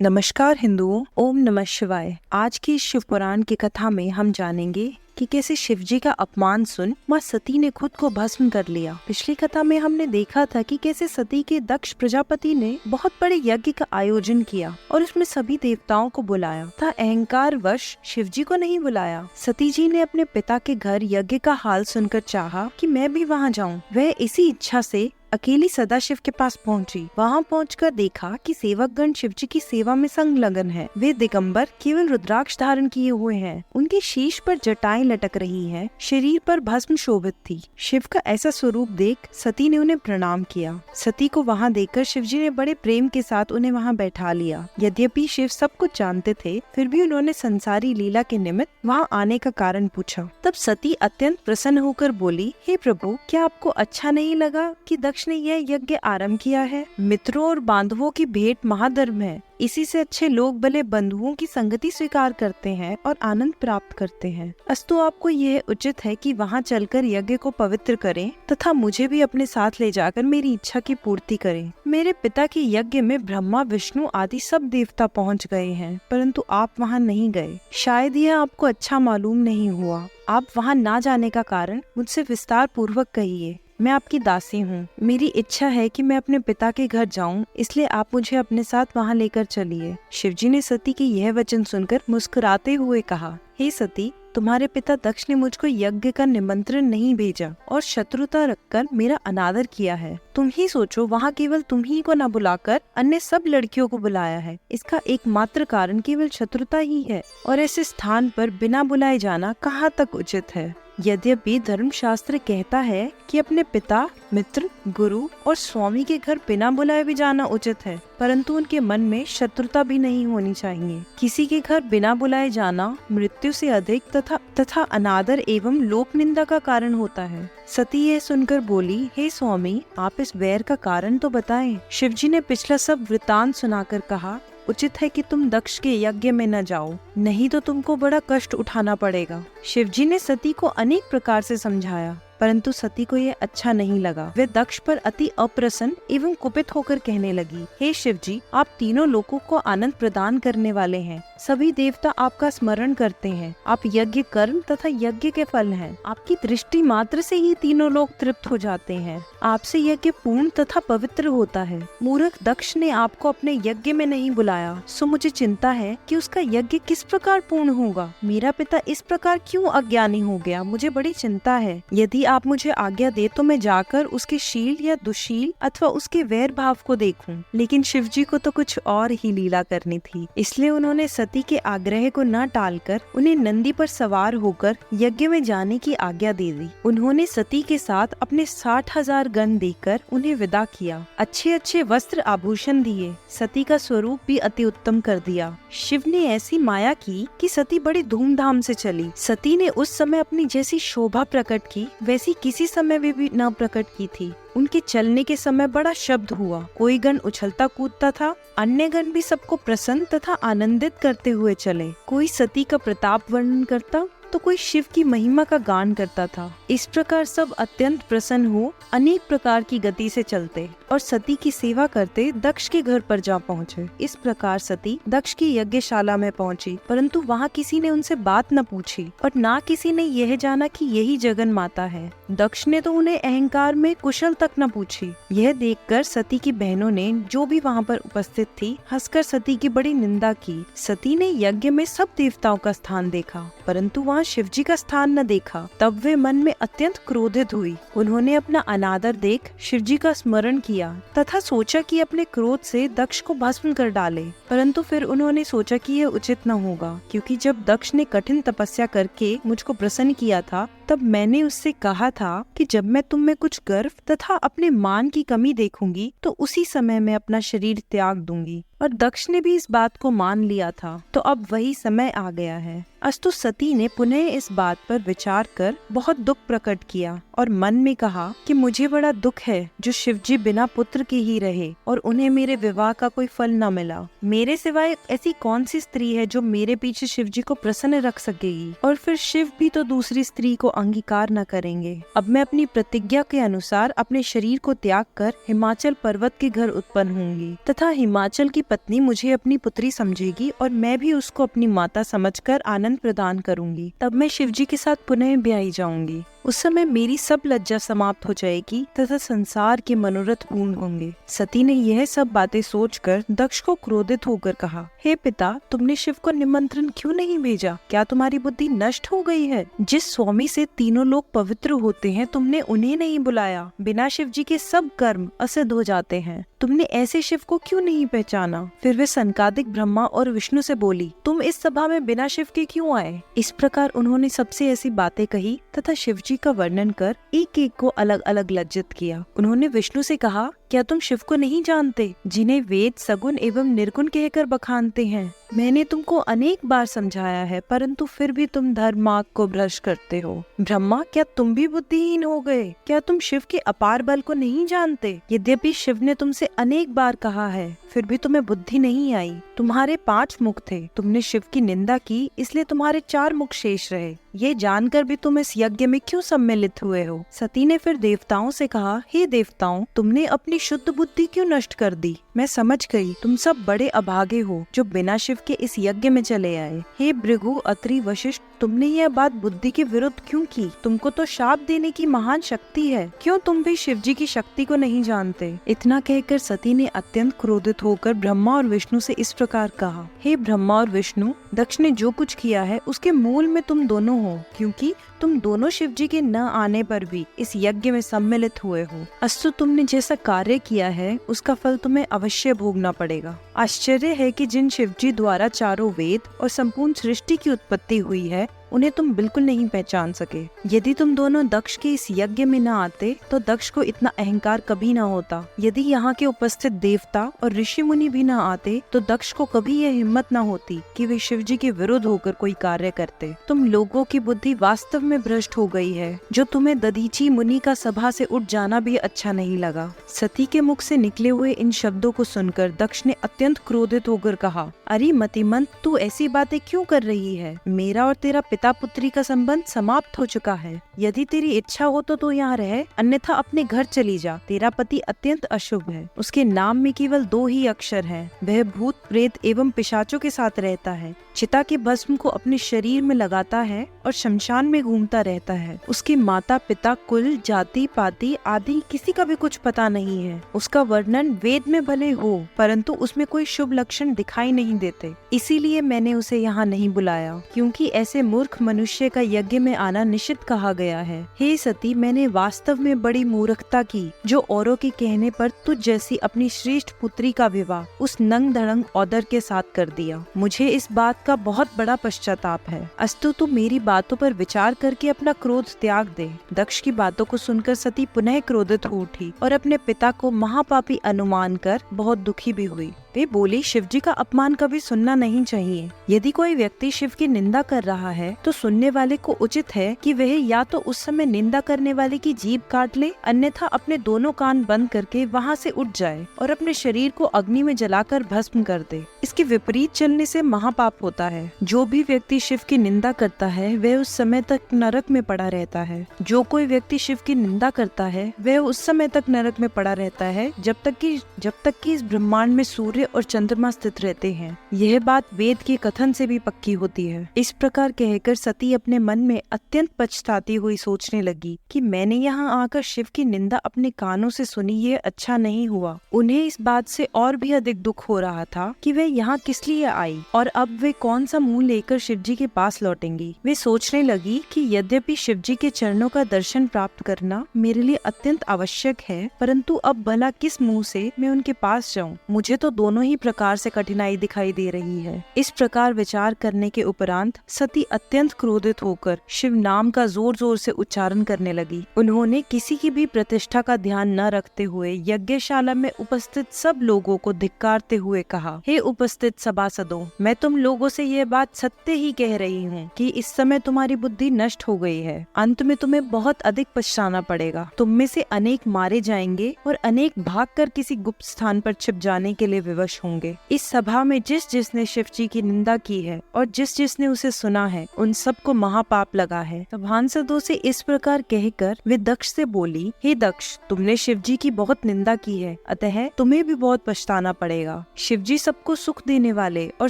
नमस्कार हिंदुओं, ओम नमः शिवाय। आज की इस शिव पुराण की कथा में हम जानेंगे कि कैसे शिवजी का अपमान सुन माँ सती ने खुद को भस्म कर लिया। पिछली कथा में हमने देखा था कि कैसे सती के दक्ष प्रजापति ने बहुत बड़े यज्ञ का आयोजन किया और उसमें सभी देवताओं को बुलाया था। अहंकार वश शिवजी को नहीं बुलाया। सती जी ने अपने पिता के घर यज्ञ का हाल सुनकर चाहा कि मैं भी वहाँ जाऊँ। वह इसी इच्छा से अकेली सदाशिव के पास पहुंची। वहां पहुंचकर देखा कि सेवकगण शिवजी की सेवा में संलग्न है। वे दिगंबर केवल रुद्राक्ष धारण किए हुए हैं। उनके शीश पर जटाएं लटक रही हैं। शरीर पर भस्म शोभित थी। शिव का ऐसा स्वरूप देख सती ने उन्हें प्रणाम किया। सती को वहां देखकर शिवजी ने बड़े प्रेम के साथ उन्हें वहां बैठा लिया। यद्यपि शिव सब कुछ जानते थे, फिर भी उन्होंने संसारी लीला के निमित्त वहां आने का कारण पूछा। तब सती अत्यंत प्रसन्न होकर बोली, हे प्रभु, क्या आपको अच्छा नहीं लगा कि दक्ष ने यह यज्ञ आरंभ किया है? मित्रों और बांधवों की भेंट महाधर्म है। इसी से अच्छे लोग भले बंधुओं की संगति स्वीकार करते हैं और आनंद प्राप्त करते हैं। अस्तु आपको यह उचित है कि वहां चलकर यज्ञ को पवित्र करें तथा मुझे भी अपने साथ ले जाकर मेरी इच्छा की पूर्ति करें। मेरे पिता के यज्ञ में ब्रह्मा, विष्णु आदि सब देवता पहुंच गए हैं, परंतु आप वहां नहीं गए। शायद यह आपको अच्छा मालूम नहीं हुआ। आप वहां ना जाने का कारण मुझसे विस्तार पूर्वक कहिए। मैं आपकी दासी हूँ। मेरी इच्छा है कि मैं अपने पिता के घर जाऊँ, इसलिए आप मुझे अपने साथ वहाँ लेकर चलिए। शिवजी ने सती के यह वचन सुनकर मुस्कुराते हुए कहा, हे सती, तुम्हारे पिता दक्ष ने मुझको यज्ञ का निमंत्रण नहीं भेजा और शत्रुता रखकर मेरा अनादर किया है। तुम ही सोचो, वहाँ केवल तुम ही को न बुलाकर अन्य सब लड़कियों को बुलाया है। इसका एकमात्र कारण केवल शत्रुता ही है और ऐसे स्थान पर बिना बुलाए जाना कहाँ तक उचित है। यद्यपि धर्मशास्त्र कहता है कि अपने पिता, मित्र, गुरु और स्वामी के घर बिना बुलाए भी जाना उचित है, परंतु उनके मन में शत्रुता भी नहीं होनी चाहिए। किसी के घर बिना बुलाए जाना मृत्यु से अधिक तथा अनादर एवं लोक निंदा का कारण होता है। सती यह सुनकर बोली, हे स्वामी, आप इस वैर का कारण तो बताएं। शिवजी ने पिछला सब वृतांत सुनाकर कहा, उचित है कि तुम दक्ष के यज्ञ में न जाओ, नहीं तो तुमको बड़ा कष्ट उठाना पड़ेगा। शिवजी ने सती को अनेक प्रकार से समझाया, परंतु सती को यह अच्छा नहीं लगा। वे दक्ष पर अति अप्रसन्न एवं कुपित होकर कहने लगी, हे शिवजी, आप तीनों लोगों को आनंद प्रदान करने वाले हैं। सभी देवता आपका स्मरण करते हैं। आप यज्ञ कर्म तथा यज्ञ के फल हैं। आपकी दृष्टि मात्र से ही तीनों लोग तृप्त हो जाते हैं। आपसे यज्ञ पूर्ण तथा पवित्र होता है। मूर्ख दक्ष ने आपको अपने यज्ञ में नहीं बुलाया, सो मुझे चिंता है कि उसका यज्ञ किस प्रकार पूर्ण होगा। मेरा पिता इस प्रकार क्यों अज्ञानी हो गया, मुझे बड़ी चिंता है। यदि आप मुझे आज्ञा दे तो मैं जाकर उसके शील या दुशील अथवा उसके वैर भाव को देखूं। लेकिन शिवजी को तो कुछ और ही लीला करनी थी, इसलिए उन्होंने सती के आग्रह को न टालकर उन्हें नंदी पर सवार होकर यज्ञ में जाने की आज्ञा दे दी। उन्होंने सती के साथ अपने 60,000 गण देकर उन्हें विदा किया। अच्छे अच्छे वस्त्र आभूषण दिए। सती का स्वरूप भी अति उत्तम कर दिया। शिव ने ऐसी माया की कि सती बड़ी धूमधाम से चली। सती ने उस समय अपनी जैसी शोभा प्रकट की वैसी किसी समय में भी न प्रकट की थी। उनके चलने के समय बड़ा शब्द हुआ। कोई गण उछलता कूदता था, अन्य गण भी सबको प्रसन्न तथा आनंदित करते हुए चले। कोई सती का प्रताप वर्णन करता तो कोई शिव की महिमा का गान करता था। इस प्रकार सब अत्यंत प्रसन्न हो अनेक प्रकार की गति से चलते और सती की सेवा करते दक्ष के घर पर जा पहुँचे। इस प्रकार सती दक्ष की यज्ञशाला में पहुँची, परंतु वहाँ किसी ने उनसे बात न पूछी और ना किसी ने यह जाना कि यही जगन माता है। दक्ष ने तो उन्हें अहंकार में कुशल तक न पूछी। यह देखकर सती की बहनों ने, जो भी वहाँ पर उपस्थित थी, हंसकर सती की बड़ी निंदा की। सती ने यज्ञ में सब देवताओं का स्थान देखा, परंतु वहाँ शिवजी का स्थान न देखा। तब वे मन में अत्यंत क्रोधित हुई। उन्होंने अपना अनादर देख शिवजी का स्मरण किया तथा सोचा कि अपने क्रोध से दक्ष को भस्म कर डाले। परंतु फिर उन्होंने सोचा कि यह उचित न होगा, क्योंकि जब दक्ष ने कठिन तपस्या करके मुझको प्रसन्न किया था, तब मैंने उससे कहा था कि जब मैं तुम में कुछ गर्व तथा अपने मान की कमी देखूंगी तो उसी समय मैं अपना शरीर त्याग दूंगी। और दक्ष ने भी इस बात को मान लिया था। तो अब वही समय आ गया है। अस्तु सती ने पुनः इस बात पर विचार कर बहुत दुख प्रकट किया और मन में कहा कि मुझे बड़ा दुख है जो शिवजी बिना पुत्र के ही रहे और उन्हें मेरे विवाह का कोई फल न मिला। मेरे सिवाय ऐसी कौन सी स्त्री है जो मेरे पीछे शिवजी को प्रसन्न रख सकेगी, और फिर शिव भी तो दूसरी स्त्री को अंगीकार न करेंगे। अब मैं अपनी प्रतिज्ञा के अनुसार अपने शरीर को त्याग कर हिमाचल पर्वत के घर उत्पन्न होंगी तथा हिमाचल की पत्नी मुझे अपनी पुत्री समझेगी और मैं भी उसको अपनी माता समझकर आनंद प्रदान करूंगी। तब मैं शिवजी के साथ पुनः ब्याही जाऊंगी। उस समय मेरी सब लज्जा समाप्त हो जाएगी तथा संसार के मनोरथ पूर्ण होंगे। सती ने यह सब बातें सोचकर दक्ष को क्रोधित होकर कहा, हे पिता, तुमने शिव को निमंत्रण क्यों नहीं भेजा? क्या तुम्हारी बुद्धि नष्ट हो गई है? जिस स्वामी से तीनों लोग पवित्र होते हैं तुमने उन्हें नहीं बुलाया। बिना शिव जी के सब कर्म असिद्ध हो जाते हैं। तुमने ऐसे शिव को क्यों नहीं पहचाना? फिर वे सनकादिक ब्रह्मा और विष्णु से बोली, तुम इस सभा में बिना शिव के क्यों आए? इस प्रकार उन्होंने सबसे ऐसी बातें कही तथा शिव जी का वर्णन कर एक एक को अलग अलग लज्जित किया। उन्होंने विष्णु से कहा, क्या तुम शिव को नहीं जानते, जिन्हें वेद सगुण एवं निर्गुण कहकर बखानते हैं? मैंने तुमको अनेक बार समझाया है, परंतु फिर भी तुम धर्म मार्ग को भ्रष्ट करते हो। ब्रह्मा, क्या तुम भी बुद्धिहीन हो गए? क्या तुम शिव के अपार बल को नहीं जानते? यद्यपि शिव ने तुमसे अनेक बार कहा है, फिर भी तुम्हें बुद्धि नहीं आई। तुम्हारे 5 मुख थे, तुमने शिव की निंदा की, इसलिए तुम्हारे 4 मुख शेष रहे। ये जानकर भी तुम इस यज्ञ में क्यों सम्मिलित हुए हो? सती ने फिर देवताओं से कहा, हे देवताओं, तुमने अपनी शुद्ध बुद्धि क्यों नष्ट कर दी? मैं समझ गई, तुम सब बड़े अभागे हो जो बिना शिव के इस यज्ञ में चले आए। हे भृगु, अत्रि, वशिष्ठ, तुमने यह बात बुद्धि के विरुद्ध क्यों की? तुमको तो शाप देने की महान शक्ति है, क्यों तुम भी शिव जी की शक्ति को नहीं जानते? इतना कहकर सती ने अत्यंत क्रोधित होकर ब्रह्मा और विष्णु से इस प्रकार कहा, हे ब्रह्मा और विष्णु, दक्ष ने जो कुछ किया है उसके मूल में तुम दोनों हो, क्योंकि तुम दोनों शिव जी के न आने पर भी इस यज्ञ में सम्मिलित हुए हो। अस्तु, तुमने जैसा कार्य किया है उसका फल तुम्हें अवश्य भोगना पड़ेगा। आश्चर्य है कि जिन शिव जी द्वारा चारों वेद और संपूर्ण सृष्टि की उत्पत्ति हुई है उन्हें तुम बिल्कुल नहीं पहचान सके। यदि तुम दोनों दक्ष के इस यज्ञ में न आते तो दक्ष को इतना अहंकार कभी न होता। यदि यहाँ के उपस्थित देवता और ऋषि मुनि भी न आते तो दक्ष को कभी यह हिम्मत न होती कि वे शिव जी के विरुद्ध होकर कोई कार्य करते। तुम लोगों की बुद्धि वास्तव में भ्रष्ट हो गई है, जो तुम्हें दधीची मुनि का सभा से उठ जाना भी अच्छा नहीं लगा। सती के मुख से निकले हुए इन शब्दों को सुनकर दक्ष ने अत्यंत क्रोधित होकर कहा, अरे मतिमंद, तू ऐसी बातें क्यों कर रही है? मेरा और तेरा पिता पुत्री का संबंध समाप्त हो चुका है। यदि तेरी इच्छा हो तो तू यहाँ रह, अन्यथा अपने घर चली जा। तेरा पति अत्यंत अशुभ है, उसके नाम में केवल 2 ही अक्षर हैं। वह भूत प्रेत एवं पिशाचों के साथ रहता है, चिता के भस्म को अपने शरीर में लगाता है और शमशान में घूमता रहता है। उसके माता पिता, कुल, जाति पाति आदि किसी का भी कुछ पता नहीं है। उसका वर्णन वेद में भले हो, परंतु उसमें कोई शुभ लक्षण दिखाई नहीं देते। इसीलिए मैंने उसे यहाँ नहीं बुलाया, क्योंकि ऐसे मूर्ख मनुष्य का यज्ञ में आना निषिद्ध कहा गया है। हे सती, मैंने वास्तव में बड़ी मूर्खता की, जो औरों के कहने पर तुझ जैसी अपनी श्रेष्ठ पुत्री का विवाह उस नंग धड़ंग औदर के साथ कर दिया। मुझे इस बात का बहुत बड़ा पश्चाताप है। अस्तु, तू मेरी बातों पर विचार करके अपना क्रोध त्याग दे। दक्ष की बातों को सुनकर सती पुनः क्रोधित हो उठी और अपने पिता को महापापी अनुमान कर बहुत दुखी भी हुई। वे बोली, शिव जी का अपमान कभी सुनना नहीं चाहिए। यदि कोई व्यक्ति शिव की निंदा कर रहा है तो सुनने वाले को उचित है कि वह या तो उस समय निंदा करने वाले की जीभ काट ले, अन्यथा अपने दोनों कान बंद करके वहाँ से उठ जाए और अपने शरीर को अग्नि में जलाकर भस्म कर दे। इसके विपरीत चलने से महापाप होता है। जो भी व्यक्ति शिव की निंदा करता है वह उस समय तक नरक में पड़ा रहता है। जो कोई व्यक्ति शिव की निंदा करता है वह उस समय तक नरक में पड़ा रहता है जब तक कि इस ब्रह्मांड में सूर्य और चंद्रमा स्थित रहते हैं। यह बात वेद के कथन से भी पक्की होती है। इस प्रकार कहकर सती अपने मन में अत्यंत पछताती हुई सोचने लगी कि मैंने यहाँ आकर शिव की निंदा अपने कानों से सुनी, ये अच्छा नहीं हुआ। उन्हें इस बात से और भी अधिक दुख हो रहा था कि वे यहाँ किस लिए आई और अब वे कौन सा मुंह लेकर शिव जी के पास लौटेंगी। वे सोचने लगी कि यद्यपि शिव जी के चरणों का दर्शन प्राप्त करना मेरे लिए अत्यंत आवश्यक है, परंतु अब भला किस मुंह से मैं उनके पास जाऊँ? मुझे तो दोनों ही प्रकार से कठिनाई दिखाई दे रही है। इस प्रकार विचार करने के उपरांत सती अत्यंत क्रोधित होकर शिव नाम का जोर जोर से उच्चारण करने लगी। उन्होंने किसी की भी प्रतिष्ठा का ध्यान न रखते हुए यज्ञशाला में उपस्थित सब लोगों को धिक्कारते हुए कहा, हे उपस्थित सभासदों, मैं तुम लोगों से यह बात सत्य ही कह रही हूँ कि इस समय तुम्हारी बुद्धि नष्ट हो गई है। अंत में तुम्हें बहुत अधिक पछताना पड़ेगा। तुम में से अनेक मारे जाएंगे और अनेक भागकर किसी गुप्त स्थान पर छिप जाने के लिए विवश विवश होंगे। इस सभा में जिस जिसने शिव जी की निंदा की है और जिस जिसने उसे सुना है, उन सबको महापाप लगा है। सभासदों से इस प्रकार कहकर वे दक्ष से बोली, हे दक्ष, तुमने शिव जी की बहुत निंदा की है, अतः तुम्हें भी बहुत पछताना पड़ेगा। शिव जी सबको सुख देने वाले और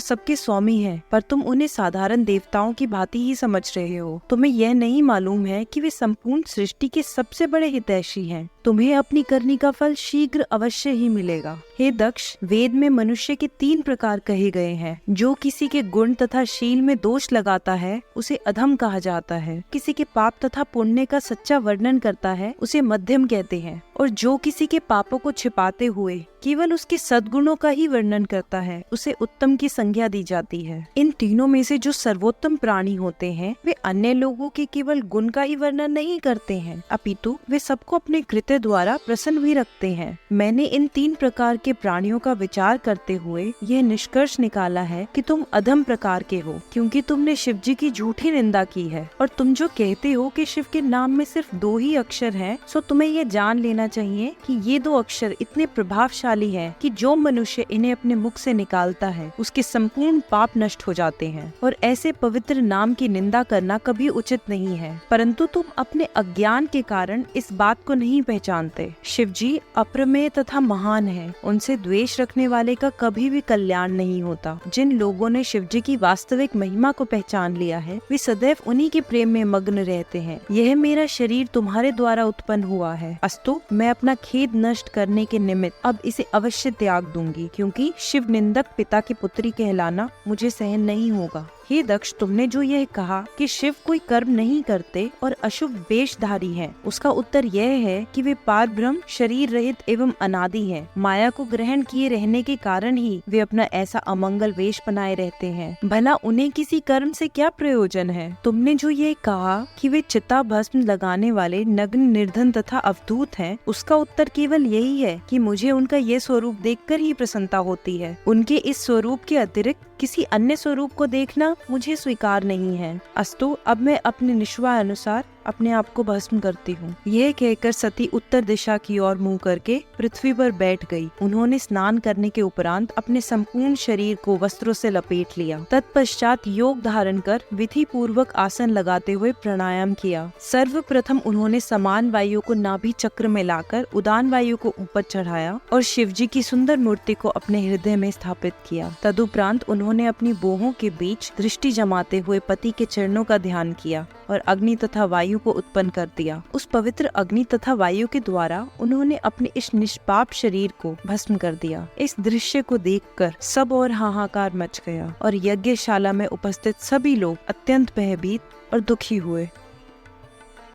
सबके स्वामी हैं, पर तुम उन्हें साधारण देवताओं की भांति ही समझ रहे हो। तुम्हें यह नहीं मालूम है कि वे संपूर्ण सृष्टि के सबसे बड़े हितैषी हैं। तुम्हें अपनी करनी का फल शीघ्र अवश्य ही मिलेगा। हे दक्ष, वेद में मनुष्य के 3 प्रकार कहे गए हैं। जो किसी के गुण तथा शील में दोष लगाता है उसे अधम कहा जाता है। किसी के पाप तथा पुण्य का सच्चा वर्णन करता है उसे मध्यम कहते हैं, और जो किसी के पापों को छिपाते हुए केवल उसके सद्गुणों का ही वर्णन करता है उसे उत्तम की संज्ञा दी जाती है। इन तीनों में से जो सर्वोत्तम प्राणी होते हैं वे अन्य लोगों के केवल गुण का ही वर्णन नहीं करते हैं, अपितु वे सबको अपने कृत्य द्वारा प्रसन्न भी रखते हैं। मैंने इन 3 प्रकार के प्राणियों का विचार करते हुए यह निष्कर्ष निकाला है कि तुम अधम प्रकार के हो, क्योंकि तुमने शिव जी की झूठी निंदा की है। और तुम जो कहते हो कि शिव के नाम में सिर्फ 2 ही अक्षर हैं, सो तुम्हें यह जान लेना चाहिए कि ये 2 अक्षर इतने प्रभावशाली है कि जो मनुष्य इन्हें अपने मुख से निकालता है उसके संपूर्ण पाप नष्ट हो जाते हैं। और ऐसे पवित्र नाम की निंदा करना कभी उचित नहीं है, परंतु तुम अपने अज्ञान के कारण इस बात को नहीं पहचानते। शिव जी अप्रमेय तथा महान है, उनसे द्वेष रखने वाले का कभी भी कल्याण नहीं होता। जिन लोगों ने शिव जी की वास्तविक महिमा को पहचान लिया है वे सदैव उन्हीं के प्रेम में मग्न रहते हैं। यह मेरा शरीर तुम्हारे द्वारा उत्पन्न हुआ है, अस्तु मैं अपना खेद नष्ट करने के निमित्त अब इसे अवश्य त्याग दूंगी, क्योंकि शिव निंदक पिता की पुत्री कहलाना मुझे सहन नहीं होगा। हे दक्ष, तुमने जो यह कहा कि शिव कोई कर्म नहीं करते और अशुभ वेशधारी हैं, उसका उत्तर यह है कि वे पार ब्रह्म, शरीर रहित एवं अनादि हैं। माया को ग्रहण किए रहने के कारण ही वे अपना ऐसा अमंगल वेश बनाए रहते हैं। भला उन्हें किसी कर्म से क्या प्रयोजन है? तुमने जो यह कहा कि वे चिता भस्म लगाने वाले नग्न, निर्धन तथा अवधूत हैं, उसका उत्तर केवल यही है कि मुझे उनका ये स्वरूप देखकर ही प्रसन्नता होती है। उनके इस स्वरूप के अतिरिक्त किसी अन्य स्वरूप को देखना मुझे स्वीकार नहीं है। अस्तु अब मैं अपने निश्चय अनुसार अपने आप को भस्म करती हूँ। यह कहकर सती उत्तर दिशा की ओर मुंह करके पृथ्वी पर बैठ गई। उन्होंने स्नान करने के उपरांत अपने संपूर्ण शरीर को वस्त्रों से लपेट लिया। तत्पश्चात योग धारण कर विधि पूर्वक आसन लगाते हुए प्राणायाम किया। सर्वप्रथम उन्होंने समान वायु को नाभि चक्र में लाकर उदान वायु को ऊपर चढ़ाया और शिव जी की सुंदर मूर्ति को अपने हृदय में स्थापित किया। तदुपरांत उन्होंने अपनी बाहों के बीच दृष्टि जमाते हुए पति के चरणों का ध्यान किया और अग्नि तथा वायु को उत्पन्न कर दिया। उस पवित्र अग्नि तथा वायु के द्वारा उन्होंने अपने इस निष्पाप शरीर को भस्म कर दिया। इस दृश्य को देखकर सब और हाहाकार मच गया और यज्ञशाला में उपस्थित सभी लोग अत्यंत भयभीत और दुखी हुए।